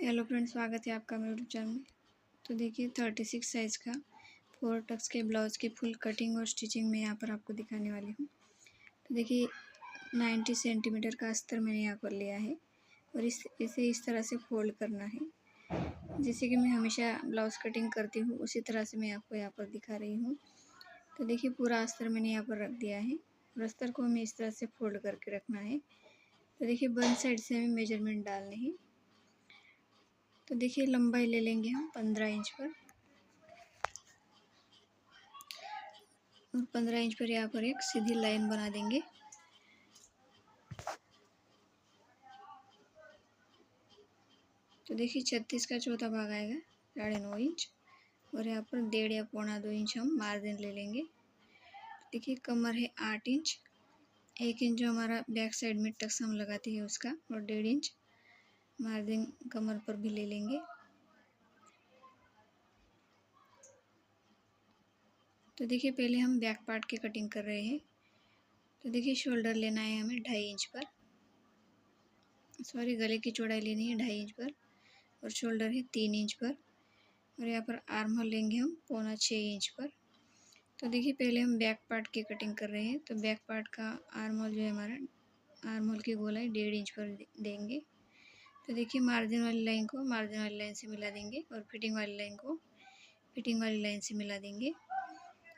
Hello friends, स्वागत है आपका मेरे यूट्यूब चैनल में। तो देखिए 36 साइज़ का 4 टक्स के ब्लाउज़ की फुल कटिंग और स्टिचिंग मैं यहाँ पर आपको दिखाने वाली हूँ। तो देखिए 90 सेंटीमीटर का अस्तर मैंने यहाँ पर लिया है और इसे इस तरह से फोल्ड करना है। जैसे कि मैं हमेशा ब्लाउज़ कटिंग करती हूँ उसी तरह से मैं आपको यहाँ पर दिखा रही हूँ। तो देखिए पूरा अस्तर मैंने यहाँ पर रख दिया है और अस्तर को हमें इस तरह से फोल्ड करके रखना है। तो देखिए वन साइड से हमें मेजरमेंट डालने हैं। तो देखिए लंबाई ले लेंगे हम 15 इंच पर और 15 इंच पर यहाँ पर एक सीधी लाइन बना देंगे। तो देखिए 36 का चौथा भाग आएगा 9.5 इंच और यहाँ पर 1.5 या 1.25 इंच हम मार्जिन ले लेंगे। देखिए कमर है 8 इंच, 1 इंच जो हमारा बैक साइड में टक्स हम लगाते हैं उसका और 1.5 इंच मार्जिन कमर पर भी ले लेंगे। तो देखिए पहले हम बैक पार्ट की कटिंग कर रहे हैं। तो देखिए शोल्डर लेना है हमें 2.5 इंच पर, सॉरी गले की चौड़ाई लेनी है 2.5 इंच पर और शोल्डर है 3 इंच पर और यहाँ पर आर्म होल लेंगे हम 6.25 इंच पर। तो देखिए पहले हम बैक पार्ट की कटिंग कर रहे हैं। तो बैक पार्ट का आर्म होल जो है हमारा आर्म होल की गोलाई 1.5 इंच पर देंगे। तो देखिए मार्जिन वाली लाइन को मार्जिन वाली लाइन से मिला देंगे और फिटिंग वाली लाइन को फिटिंग वाली लाइन से मिला देंगे।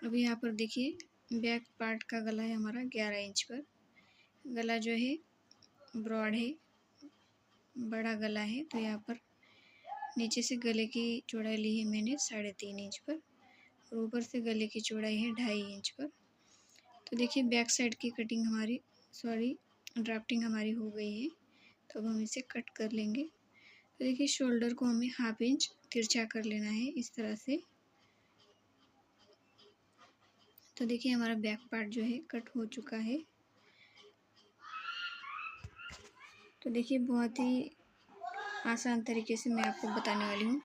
अब यहाँ पर देखिए बैक पार्ट का गला है हमारा 11 इंच पर। गला जो है ब्रॉड है, बड़ा गला है। तो यहाँ पर नीचे से गले की चौड़ाई ली है मैंने 3.5 इंच पर और ऊपर से गले की चौड़ाई है 2.5 इंच पर। तो देखिए बैक साइड की कटिंग हमारी ड्राफ्टिंग हमारी हो गई है। तो अब हम इसे कट कर लेंगे। तो देखिए शोल्डर को हमें 1/2 इंच तिरछा कर लेना है इस तरह से। तो देखिए हमारा बैक पार्ट जो है कट हो चुका है। तो देखिए बहुत ही आसान तरीके से मैं आपको बताने वाली हूँ।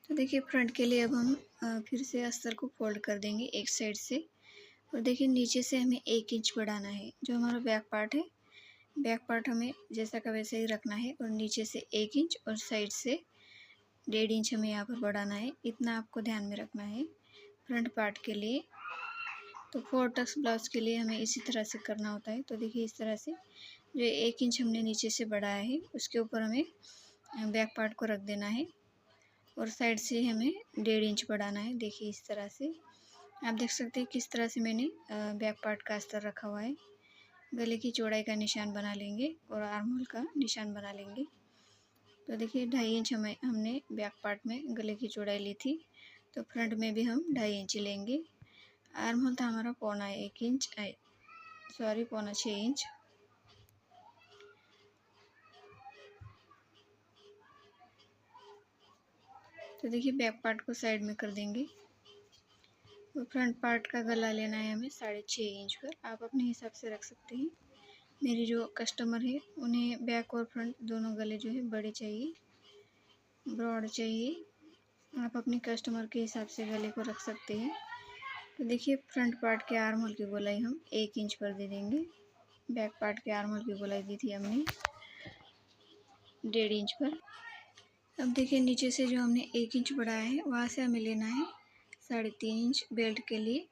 तो देखिए फ्रंट के लिए अब हम फिर से अस्तर को फोल्ड कर देंगे एक साइड से और देखिए नीचे से हमें 1 इंच बढ़ाना है। जो हमारा बैक पार्ट है, बैक पार्ट हमें जैसा का वैसे ही रखना है और नीचे से 1 इंच और साइड से 1.5 इंच हमें यहाँ पर बढ़ाना है। इतना आपको ध्यान में रखना है फ्रंट पार्ट के लिए। तो 4 टक्स ब्लाउज के लिए हमें इसी तरह से करना होता है। तो देखिए इस तरह से जो 1 इंच हमने नीचे से बढ़ाया है उसके ऊपर हमें बैक पार्ट को रख देना है और साइड से हमें 1.5 इंच बढ़ाना है। देखिए इस तरह से आप देख सकते हैं किस तरह से मैंने बैक पार्ट का अस्तर रखा हुआ है। गले की चौड़ाई का निशान बना लेंगे और आर्म होल का निशान बना लेंगे। तो देखिए 2.5 इंच हमने बैक पार्ट में गले की चौड़ाई ली थी, तो फ्रंट में भी हम 2.5 इंच लेंगे। आर्म होल था हमारा 1.25 इंच, सॉरी 6.25 इंच। तो देखिए बैक पार्ट को साइड में कर देंगे। तो फ्रंट पार्ट का गला लेना है हमें 6.5 इंच पर। आप अपने हिसाब से रख सकते हैं। मेरी जो कस्टमर है उन्हें बैक और फ्रंट दोनों गले जो है बड़े चाहिए, ब्रॉड चाहिए। आप अपने कस्टमर के हिसाब से गले को रख सकते हैं। तो देखिए फ्रंट पार्ट के आर्म होल की गोलाई हम 1 इंच पर दे देंगे। बैक पार्ट के आर्म होल की गोलाई दी थी हमने 1.5 इंच पर। अब देखिए नीचे से जो हमने 1 इंच बढ़ाया है वहाँ से हमें लेना है 3.5 इंच बेल्ट के लिए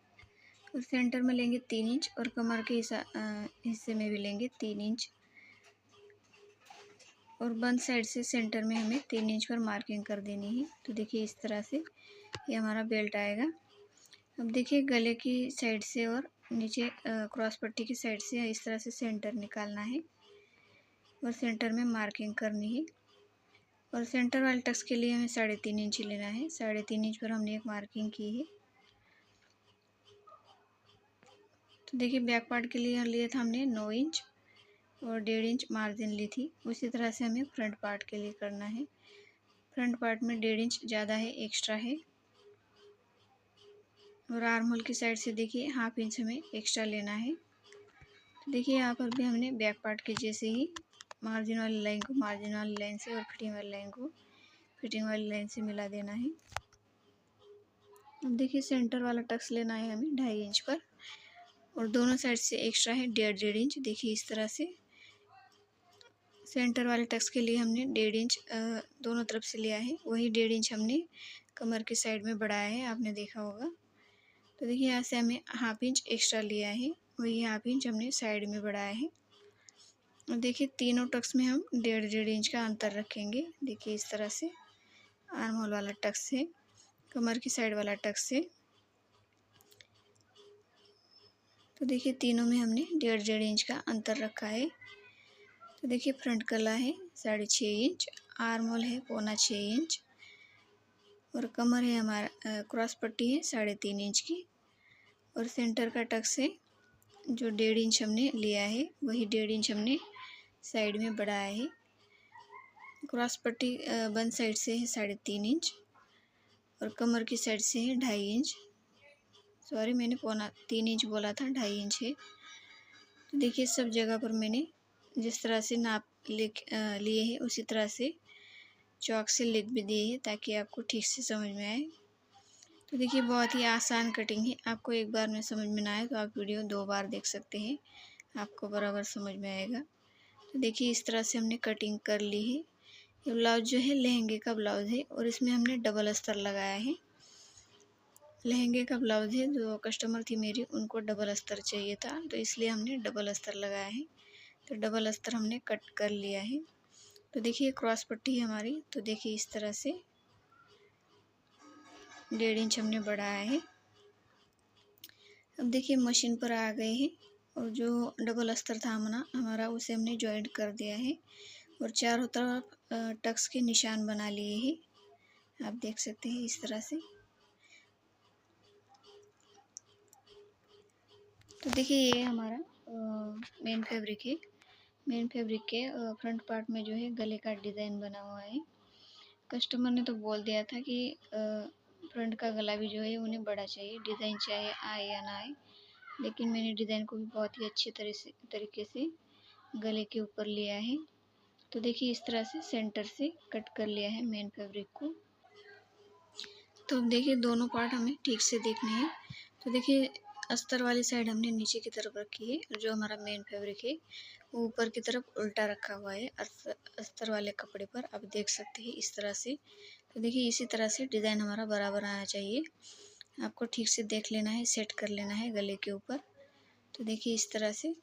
और सेंटर में लेंगे 3 इंच और कमर के हिस्से में भी लेंगे 3 इंच और वन साइड से सेंटर में हमें 3 इंच पर मार्किंग कर देनी है। तो देखिए इस तरह से ये हमारा बेल्ट आएगा। अब देखिए गले की साइड से और नीचे क्रॉस पट्टी की साइड से इस तरह से सेंटर निकालना है और सेंटर में मार्किंग करनी है। और सेंटर वाले टक्स के लिए हमें 3.5 इंच लेना है। 3.5 इंच पर हमने एक मार्किंग की है। तो देखिए बैक पार्ट के लिए लिया था हमने 9 इंच और 1.5 इंच मार्जिन ली थी। उसी तरह से हमें फ्रंट पार्ट के लिए करना है। फ्रंट पार्ट में 1.5 इंच ज़्यादा है, एक्स्ट्रा है और आर्म होल की साइड से देखिए 1/2 इंच हमें एक्स्ट्रा लेना है। तो देखिए यहाँ पर भी हमने बैक पार्ट के जैसे ही मार्जिन वाली लाइन को मार्जिन वाली लाइन से और फिटिंग वाली लाइन को फिटिंग वाली लाइन से मिला देना है। अब देखिए सेंटर वाला टक्स लेना है हमें 2.5 इंच पर और दोनों साइड से एक्स्ट्रा है 1.5 इंच। देखिए इस तरह से सेंटर वाले टक्स के लिए हमने 1.5 इंच दोनों तरफ से लिया है। वही 1.5 इंच हमने कमर की साइड में बढ़ाया है, आपने देखा होगा। तो देखिए यहाँ से हमें 1/2 इंच एक्स्ट्रा लिया है, वही 1/2 इंच हमने साइड में बढ़ाया है। और देखिए तीनों टक्स में हम 1.5 इंच का अंतर रखेंगे। देखिए इस तरह से आर्म होल वाला टक्स से, कमर की साइड वाला टक्स से। तो देखिए तीनों में हमने 1.5 इंच का अंतर रखा है। तो देखिए फ्रंट गला है 6.5 इंच, आर्म होल है 6.25 इंच और कमर है हमारा क्रॉस पट्टी है 3.5 इंच की। और सेंटर का टक्स है जो 1.5 इंच हमने लिया है, वही 1.5 इंच हमने साइड में बढ़ाया है। क्रॉस पट्टी बंद साइड से है 3.5 इंच और कमर की साइड से है 2.5 इंच। सॉरी, मैंने 3 इंच बोला था, 2.5 इंच है। तो देखिए सब जगह पर मैंने जिस तरह से नाप लिए है उसी तरह से चौक से लिख भी दिए है ताकि आपको ठीक से समझ में आए। तो देखिए बहुत ही आसान कटिंग है, आपको एक बार में समझ में ना आए तो आप वीडियो 2 बार देख सकते हैं, आपको बराबर समझ में आएगा। तो देखिए इस तरह से हमने कटिंग कर ली है। ये ब्लाउज जो है लहंगे का ब्लाउज है और इसमें हमने डबल अस्तर लगाया है। लहंगे का ब्लाउज है, जो कस्टमर थी मेरी उनको डबल अस्तर चाहिए था, तो इसलिए हमने डबल अस्तर लगाया है। तो डबल अस्तर हमने कट कर लिया है। तो देखिए क्रॉस पट्टी है हमारी, तो देखिए इस तरह से 1.5 इंच हमने बढ़ाया है। अब देखिए मशीन पर आ गए हैं और जो डबल अस्तर था हमारा उसे हमने जॉइंट कर दिया है और चारों तरफ टक्स के निशान बना लिए हैं, आप देख सकते हैं इस तरह से। तो देखिए ये हमारा मेन फैब्रिक है। मेन फैब्रिक के फ्रंट पार्ट में जो है गले का डिज़ाइन बना हुआ है। कस्टमर ने तो बोल दिया था कि फ्रंट का गला भी जो है उन्हें बड़ा चाहिए, डिज़ाइन चाहे आए या ना आए, लेकिन मैंने डिज़ाइन को भी बहुत ही अच्छे तरीके से गले के ऊपर लिया है। तो देखिए इस तरह से सेंटर से कट कर लिया है मेन फैब्रिक को। तो अब देखिए दोनों पार्ट हमें ठीक से देखने हैं। तो देखिए अस्तर वाली साइड हमने नीचे की तरफ रखी है और जो हमारा मेन फैब्रिक है वो ऊपर की तरफ उल्टा रखा हुआ है अस्तर वाले कपड़े पर, आप देख सकते हैं इस तरह से। तो देखिए इसी तरह से डिज़ाइन हमारा बराबर आना चाहिए, आपको ठीक से देख लेना है, सेट कर लेना है गले के ऊपर। तो देखिए इस तरह से,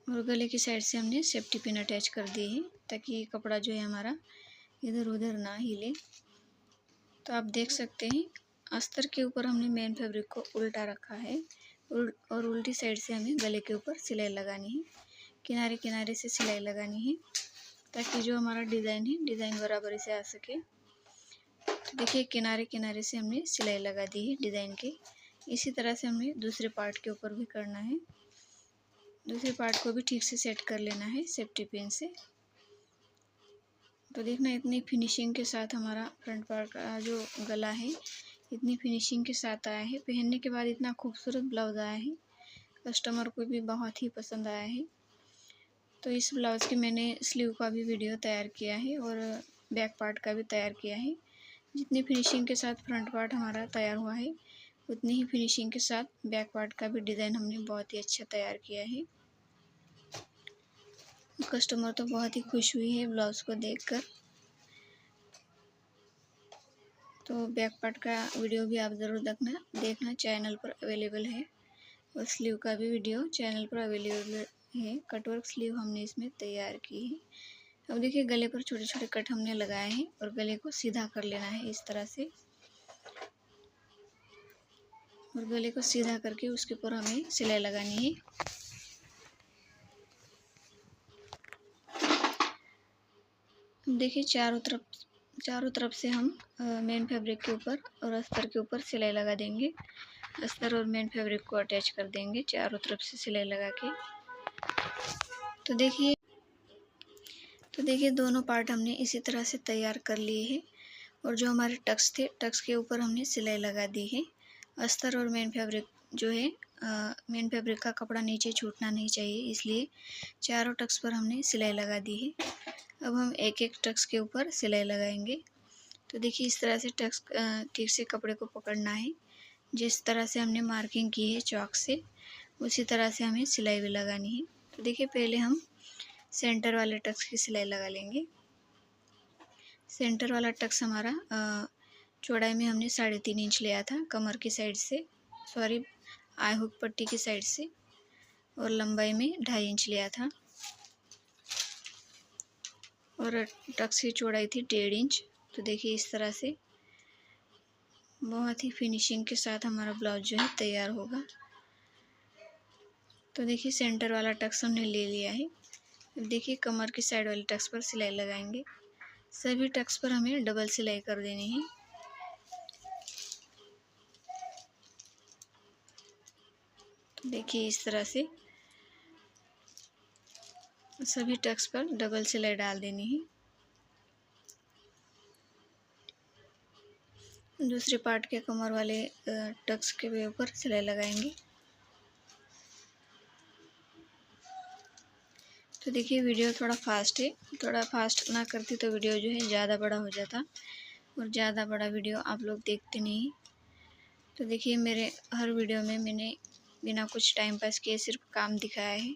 और गले की साइड से हमने सेफ्टी पिन अटैच कर दिए हैं ताकि कपड़ा जो है हमारा इधर उधर ना हिले। तो आप देख सकते हैं अस्तर के ऊपर हमने मेन फैब्रिक को उल्टा रखा है और उल्टी साइड से हमें गले के ऊपर सिलाई लगानी है, किनारे किनारे से सिलाई लगानी है ताकि जो हमारा डिज़ाइन है डिज़ाइन बराबर से आ सके। तो देखिए किनारे किनारे से हमने सिलाई लगा दी है डिज़ाइन के। इसी तरह से हमें दूसरे पार्ट के ऊपर भी करना है, दूसरे पार्ट को भी ठीक से सेट कर लेना है सेफ्टी पिन से। तो देखना इतनी फिनिशिंग के साथ हमारा फ्रंट पार्ट का जो गला है इतनी फिनिशिंग के साथ आया है, पहनने के बाद इतना खूबसूरत ब्लाउज आया है, कस्टमर को भी बहुत ही पसंद आया है। तो इस ब्लाउज़ की मैंने स्लीव का भी वीडियो तैयार किया है और बैक पार्ट का भी तैयार किया है। जितनी फिनिशिंग के साथ फ्रंट पार्ट हमारा तैयार हुआ है उतनी ही फिनिशिंग के साथ बैक पार्ट का भी डिज़ाइन हमने बहुत ही अच्छा तैयार किया है। कस्टमर तो बहुत ही खुश हुई है ब्लाउज़ को देखकर। तो बैक पार्ट का वीडियो भी आप ज़रूर देखना चैनल पर अवेलेबल है और स्लीव का भी वीडियो चैनल पर अवेलेबल है। कटवर्क स्लीव हमने इसमें तैयार की है। अब देखिए गले पर छोटे छोटे कट हमने लगाए हैं और गले को सीधा कर लेना है इस तरह से, और गले को सीधा करके उसके ऊपर हमें सिलाई लगानी है। देखिए चारों तरफ से हम मेन फैब्रिक के ऊपर और अस्तर के ऊपर सिलाई लगा देंगे। अस्तर और मेन फैब्रिक को अटैच कर देंगे चारों तरफ से सिलाई लगा के। तो देखिए दोनों पार्ट हमने इसी तरह से तैयार कर लिए हैं और जो हमारे टक्स थे टक्स के ऊपर हमने सिलाई लगा दी है। अस्तर और मेन फैब्रिक जो है मेन फैब्रिक का कपड़ा नीचे छूटना नहीं चाहिए, इसलिए चारों टक्स पर हमने सिलाई लगा दी है। अब हम एक एक टक्स के ऊपर सिलाई लगाएंगे। तो देखिए इस तरह से टक्स ठीक से कपड़े को पकड़ना है, जिस तरह से हमने मार्किंग की है चौक से उसी तरह से हमें सिलाई भी लगानी है। तो देखिए पहले हम सेंटर वाले टक्स की सिलाई लगा लेंगे। सेंटर वाला टक्स हमारा चौड़ाई में हमने 3.5 इंच लिया था कमर की साइड से, सॉरी आई हुक पट्टी की साइड से, और लंबाई में 2.5 इंच लिया था, और टक्स की चौड़ाई थी 1.5 इंच। तो देखिए इस तरह से बहुत ही फिनिशिंग के साथ हमारा ब्लाउज जो है तैयार होगा। तो देखिए सेंटर वाला टक्स हमने ले लिया है। अब देखिए कमर की साइड वाले टक्स पर सिलाई लगाएंगे। सभी टक्स पर हमें डबल सिलाई कर देनी है। तो देखिए इस तरह से सभी टक्स पर डबल सिलाई डाल देनी है। दूसरे पार्ट के कमर वाले टक्स के ऊपर सिलाई लगाएंगे। तो देखिए वीडियो थोड़ा फास्ट है, थोड़ा फास्ट ना करती तो वीडियो जो है ज़्यादा बड़ा हो जाता, और ज़्यादा बड़ा वीडियो आप लोग देखते नहीं। तो देखिए मेरे हर वीडियो में मैंने बिना कुछ टाइम पास किए सिर्फ काम दिखाया है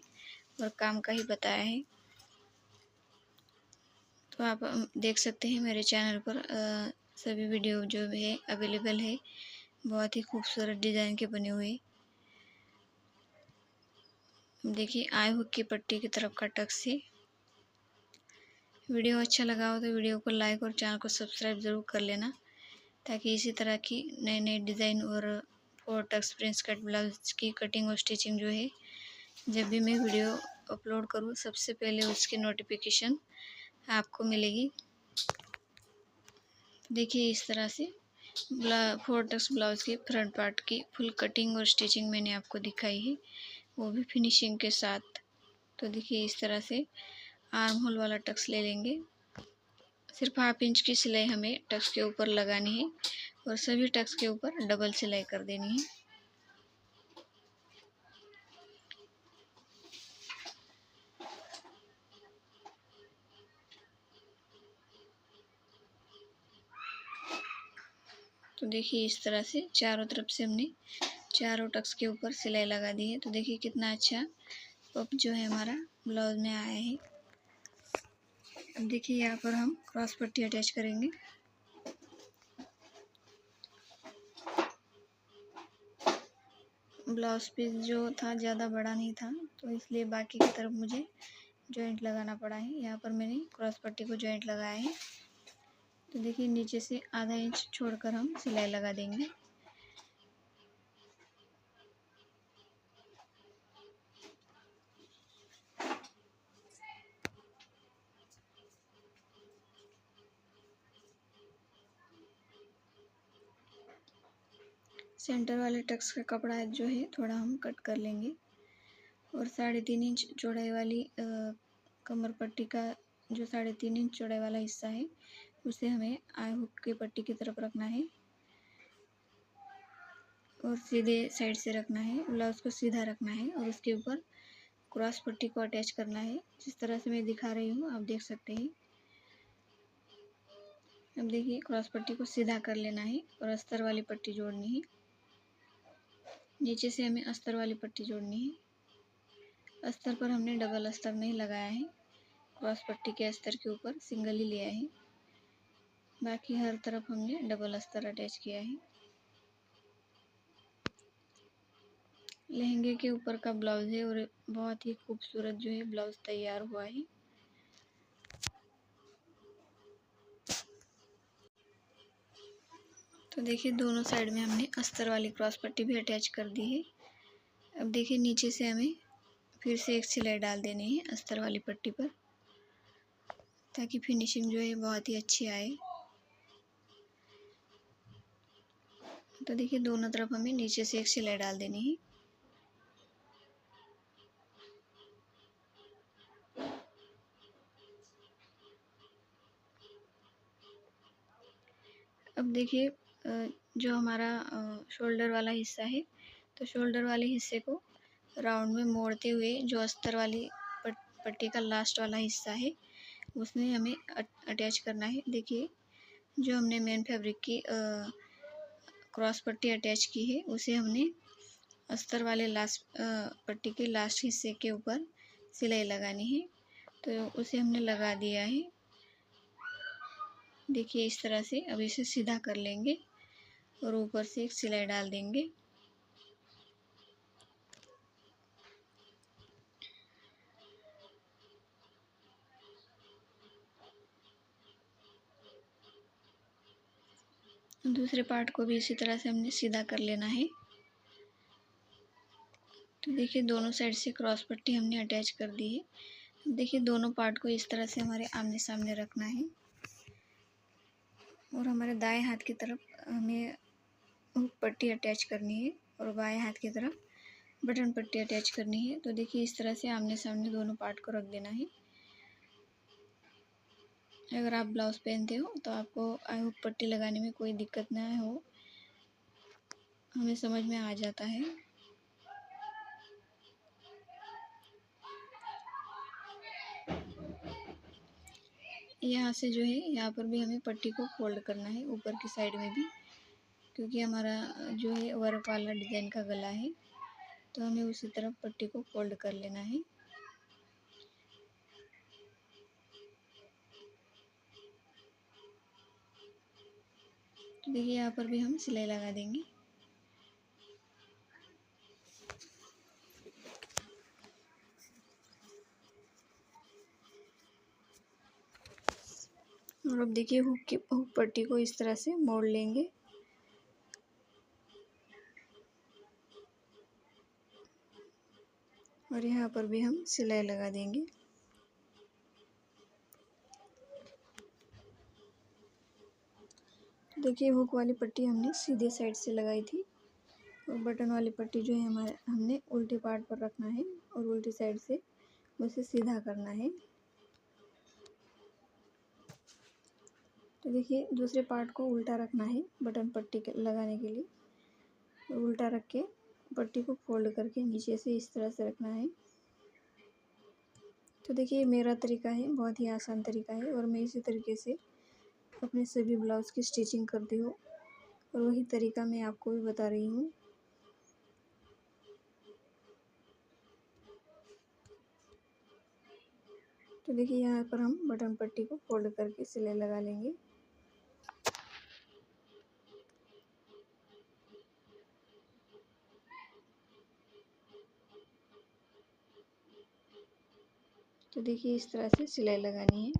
और काम का ही बताया है। तो आप देख सकते हैं मेरे चैनल पर सभी वीडियो जो है अवेलेबल है, बहुत ही खूबसूरत डिज़ाइन के बने हुए। देखिए आई हुक की पट्टी की तरफ का टक्स है। वीडियो अच्छा लगा हो तो वीडियो को लाइक और चैनल को सब्सक्राइब ज़रूर कर लेना, ताकि इसी तरह की नए नए डिज़ाइन और 4 टक्स प्रिंस कट ब्लाउज की कटिंग और स्टिचिंग जो है जब भी मैं वीडियो अपलोड करूँ सबसे पहले उसकी नोटिफिकेशन आपको मिलेगी। देखिए इस तरह से 4 टक्स ब्लाउज की फ्रंट पार्ट की फुल कटिंग और स्टिचिंग मैंने आपको दिखाई है, वो भी फिनिशिंग के साथ। तो देखिए इस तरह से आर्म होल वाला टक्स ले लेंगे। सिर्फ 1/2 इंच की सिलाई हमें टक्स के ऊपर लगानी है और सभी टक्स के ऊपर डबल सिलाई कर देनी है। तो देखिए इस तरह से चारों तरफ से हमने चारों टक्स के ऊपर सिलाई लगा दी है। तो देखिए कितना अच्छा पफ जो है हमारा ब्लाउज में आया है। अब देखिए यहाँ पर हम क्रॉस पट्टी अटैच करेंगे। ब्लाउज पीस जो था ज़्यादा बड़ा नहीं था, तो इसलिए बाकी की तरफ मुझे जॉइंट लगाना पड़ा है। यहाँ पर मैंने क्रॉस पट्टी को जॉइंट लगाया है। तो देखिए नीचे से आधा इंच छोड़कर हम सिलाई लगा देंगे। सेंटर वाले टक्स का कपड़ा जो है थोड़ा हम कट कर लेंगे, और 3.5 इंच चौड़ाई वाली कमर पट्टी का जो 3.5 इंच चौड़ाई वाला हिस्सा है उसे हमें आई हुक की पट्टी की तरफ रखना है और सीधे साइड से रखना है। ब्लाउज को सीधा रखना है और उसके ऊपर क्रॉस पट्टी को अटैच करना है, जिस तरह से मैं दिखा रही हूँ आप देख सकते हैं। अब देखिए क्रॉस पट्टी को सीधा कर लेना है और अस्तर वाली पट्टी जोड़नी है। नीचे से हमें अस्तर वाली पट्टी जोड़नी है। अस्तर पर हमने डबल अस्तर नहीं लगाया है, क्रॉस पट्टी के अस्तर के ऊपर सिंगल ही लिया है, बाकी हर तरफ हमने डबल अस्तर अटैच किया है। लहंगे के ऊपर का ब्लाउज है और बहुत ही खूबसूरत जो है ब्लाउज तैयार हुआ है। तो देखिए दोनों साइड में हमने अस्तर वाली क्रॉस पट्टी भी अटैच कर दी है। अब देखिए नीचे से हमें फिर से एक सिलाई डाल देनी है अस्तर वाली पट्टी पर, ताकि फिनिशिंग जो है बहुत ही अच्छी आए। तो देखिए दोनों तरफ हमें नीचे से एक सिलाई डाल देनी है। अब देखिए जो हमारा शोल्डर वाला हिस्सा है, तो शोल्डर वाले हिस्से को राउंड में मोड़ते हुए जो अस्तर वाली पट्टी का लास्ट वाला हिस्सा है उसमें हमें अटैच करना है। देखिए जो हमने मेन फैब्रिक की क्रॉस पट्टी अटैच की है उसे हमने अस्तर वाले लास्ट पट्टी के लास्ट हिस्से के ऊपर सिलाई लगानी है तो उसे हमने लगा दिया है। देखिए इस तरह से अब इसे सीधा कर लेंगे और ऊपर से एक सिलाई डाल देंगे। दूसरे पार्ट को भी इसी तरह से हमने सीधा कर लेना है। तो देखिए दोनों साइड से क्रॉस पट्टी हमने अटैच कर दी है। देखिए दोनों पार्ट को इस तरह से हमारे आमने सामने रखना है और हमारे दाएं हाथ की तरफ हमें हुक पट्टी अटैच करनी है और बाएं हाथ की तरफ बटन पट्टी अटैच करनी है। तो देखिए इस तरह से आमने सामने दोनों पार्ट को रख देना है। अगर आप ब्लाउज़ पहनते हो तो आपको हुक पट्टी लगाने में कोई दिक्कत ना हो, हमें समझ में आ जाता है। यहाँ से जो है यहाँ पर भी हमें पट्टी को फोल्ड करना है, ऊपर की साइड में भी, क्योंकि हमारा जो है वर्क वाला डिज़ाइन का गला है, तो हमें उसी तरफ पट्टी को फोल्ड कर लेना है। तो देखिए यहाँ पर भी हम सिलाई लगा देंगे। और अब देखिए हुक पट्टी को इस तरह से मोड़ लेंगे। और यहाँ पर भी हम सिलाई लगा देंगे। देखिए हुक वाली पट्टी हमने सीधे साइड से लगाई थी और बटन वाली पट्टी जो है हमारे हमने उल्टे पार्ट पर रखना है और उल्टी साइड से उसे सीधा करना है। तो देखिए दूसरे पार्ट को उल्टा रखना है बटन पट्टी के लगाने के लिए। तो उल्टा रख के पट्टी को फोल्ड करके नीचे से इस तरह से रखना है। तो देखिए मेरा तरीका है, बहुत ही आसान तरीका है और मैं इसी तरीके से अपने सभी ब्लाउज़ की स्टिचिंग करती हूँ और वही तरीका मैं आपको भी बता रही हूँ। तो देखिए यहाँ पर हम बटन पट्टी को फोल्ड करके सिलाई लगा लेंगे। तो देखिए इस तरह से सिलाई लगानी है।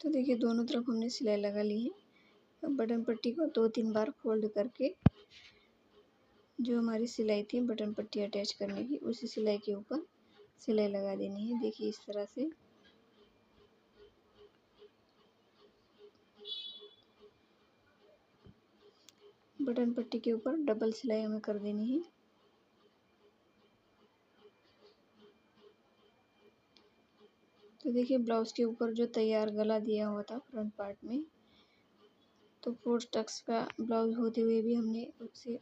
तो देखिए दोनों तरफ हमने सिलाई लगा ली है। अब बटन पट्टी को 2-3 बार फोल्ड करके जो हमारी सिलाई थी बटन पट्टी अटैच करने की, उसी सिलाई के ऊपर सिलाई लगा देनी है। देखिए इस तरह से। बटन पट्टी के ऊपर डबल सिलाई हमें कर देनी है। तो देखिए ब्लाउज़ के ऊपर जो तैयार गला दिया हुआ था फ्रंट पार्ट में, तो 4 टक्स का ब्लाउज़ होते हुए भी हमने उसे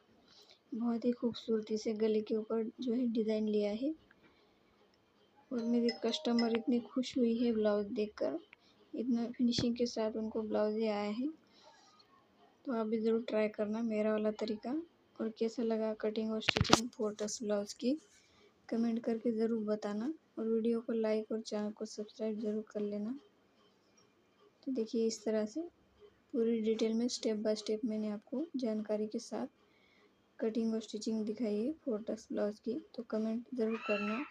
बहुत ही खूबसूरती से गले के ऊपर जो है डिज़ाइन लिया है। और मेरी कस्टमर इतनी खुश हुई है ब्लाउज़ देखकर, इतना फिनिशिंग के साथ उनको ब्लाउज़ ये आया है। तो आप भी ज़रूर ट्राई करना मेरा वाला तरीका। और कैसा लगा कटिंग और स्टिचिंग 4 टक्स ब्लाउज़ की, कमेंट करके ज़रूर बताना और वीडियो को लाइक और चैनल को सब्सक्राइब ज़रूर कर लेना। तो देखिए इस तरह से पूरी डिटेल में स्टेप बाय स्टेप मैंने आपको जानकारी के साथ कटिंग और स्टिचिंग दिखाई है 4 टक्स ब्लाउज़ की। तो कमेंट ज़रूर करना।